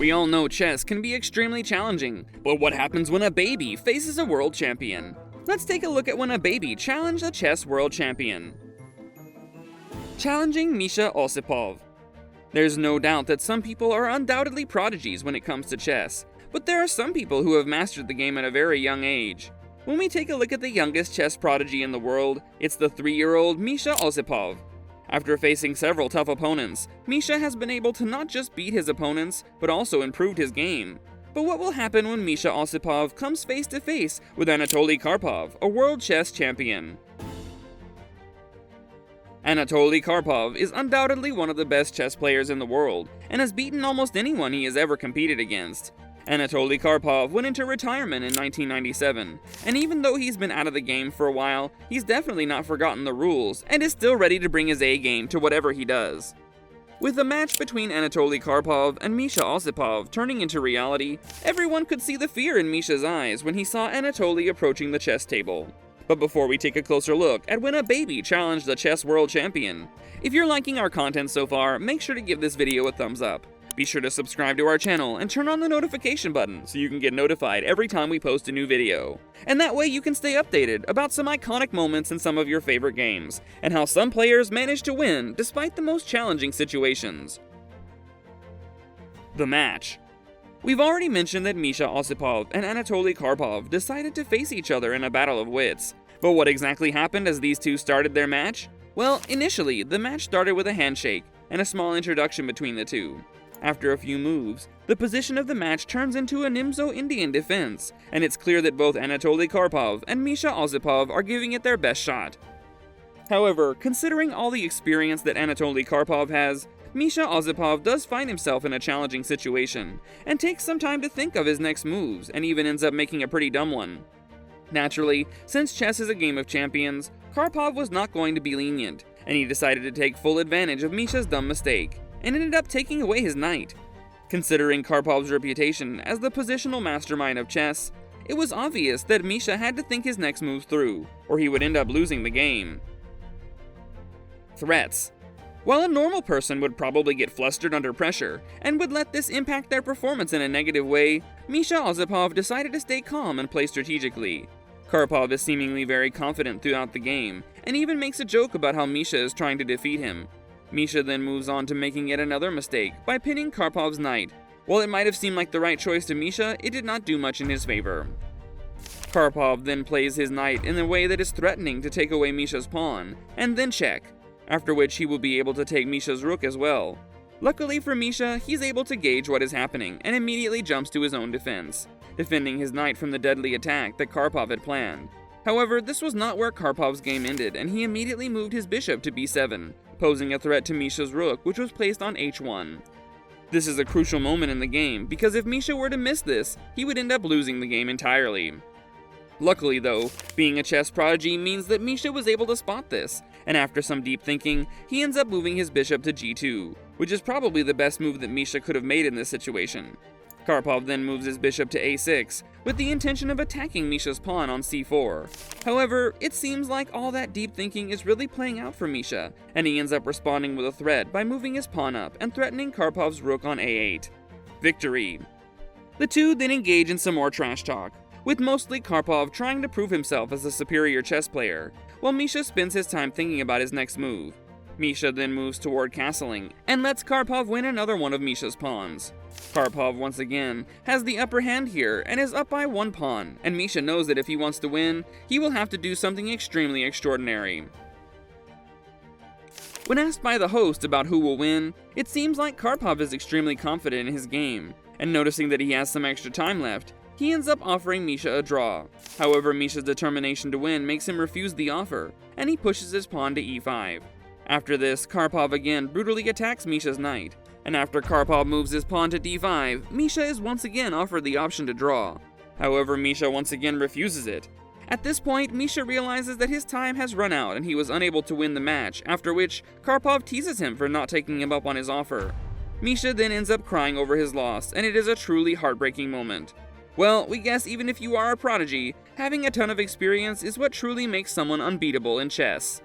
We all know chess can be extremely challenging, but what happens when a baby faces a world champion? Let's take a look at when a baby challenged a chess world champion. Challenging Misha Osipov. There's no doubt that some people are undoubtedly prodigies when it comes to chess, but there are some people who have mastered the game at a very young age. When we take a look at the youngest chess prodigy in the world, it's the 3-year-old Misha Osipov. After facing several tough opponents, Misha has been able to not just beat his opponents, but also improved his game. But what will happen when Misha Osipov comes face to face with Anatoly Karpov, a world chess champion? Anatoly Karpov is undoubtedly one of the best chess players in the world, and has beaten almost anyone he has ever competed against. Anatoly Karpov went into retirement in 1997, and even though he's been out of the game for a while, he's definitely not forgotten the rules, and is still ready to bring his A-game to whatever he does. With the match between Anatoly Karpov and Misha Osipov turning into reality, everyone could see the fear in Misha's eyes when he saw Anatoly approaching the chess table. But before we take a closer look at when a baby challenged the chess world champion, if you're liking our content so far, make sure to give this video a thumbs up. Be sure to subscribe to our channel and turn on the notification button so you can get notified every time we post a new video. And that way you can stay updated about some iconic moments in some of your favorite games, and how some players manage to win despite the most challenging situations. The match. We've already mentioned that Misha Osipov and Anatoly Karpov decided to face each other in a battle of wits. But what exactly happened as these two started their match? Well, initially, the match started with a handshake and a small introduction between the two. After a few moves, the position of the match turns into a Nimzo-Indian defense, and it's clear that both Anatoly Karpov and Misha Osipov are giving it their best shot. However, considering all the experience that Anatoly Karpov has, Misha Osipov does find himself in a challenging situation, and takes some time to think of his next moves, and even ends up making a pretty dumb one. Naturally, since chess is a game of champions, Karpov was not going to be lenient, and he decided to take full advantage of Misha's dumb mistake, and ended up taking away his knight. Considering Karpov's reputation as the positional mastermind of chess, it was obvious that Misha had to think his next move through, or he would end up losing the game. Threats. While a normal person would probably get flustered under pressure, and would let this impact their performance in a negative way, Misha Osipov decided to stay calm and play strategically. Karpov is seemingly very confident throughout the game, and even makes a joke about how Misha is trying to defeat him. Misha then moves on to making yet another mistake by pinning Karpov's knight. While it might have seemed like the right choice to Misha, it did not do much in his favor. Karpov then plays his knight in a way that is threatening to take away Misha's pawn, and then check, after which he will be able to take Misha's rook as well. Luckily for Misha, he's able to gauge what is happening and immediately jumps to his own defense, defending his knight from the deadly attack that Karpov had planned. However, this was not where Karpov's game ended, and he immediately moved his bishop to b7, posing a threat to Misha's rook, which was placed on h1. This is a crucial moment in the game, because if Misha were to miss this, he would end up losing the game entirely. Luckily though, being a chess prodigy means that Misha was able to spot this, and after some deep thinking, he ends up moving his bishop to g2, which is probably the best move that Misha could have made in this situation. Karpov then moves his bishop to a6, with the intention of attacking Misha's pawn on c4. However, it seems like all that deep thinking is really playing out for Misha, and he ends up responding with a threat by moving his pawn up and threatening Karpov's rook on a8. Victory! The two then engage in some more trash talk, with mostly Karpov trying to prove himself as a superior chess player, while Misha spends his time thinking about his next move. Misha then moves toward castling, and lets Karpov win another one of Misha's pawns. Karpov once again has the upper hand here and is up by one pawn, and Misha knows that if he wants to win, he will have to do something extremely extraordinary. When asked by the host about who will win, it seems like Karpov is extremely confident in his game, and noticing that he has some extra time left, he ends up offering Misha a draw. However, Misha's determination to win makes him refuse the offer, and he pushes his pawn to e5. After this, Karpov again brutally attacks Misha's knight, and after Karpov moves his pawn to d5, Misha is once again offered the option to draw. However, Misha once again refuses it. At this point, Misha realizes that his time has run out and he was unable to win the match, after which Karpov teases him for not taking him up on his offer. Misha then ends up crying over his loss, and it is a truly heartbreaking moment. Well, we guess even if you are a prodigy, having a ton of experience is what truly makes someone unbeatable in chess.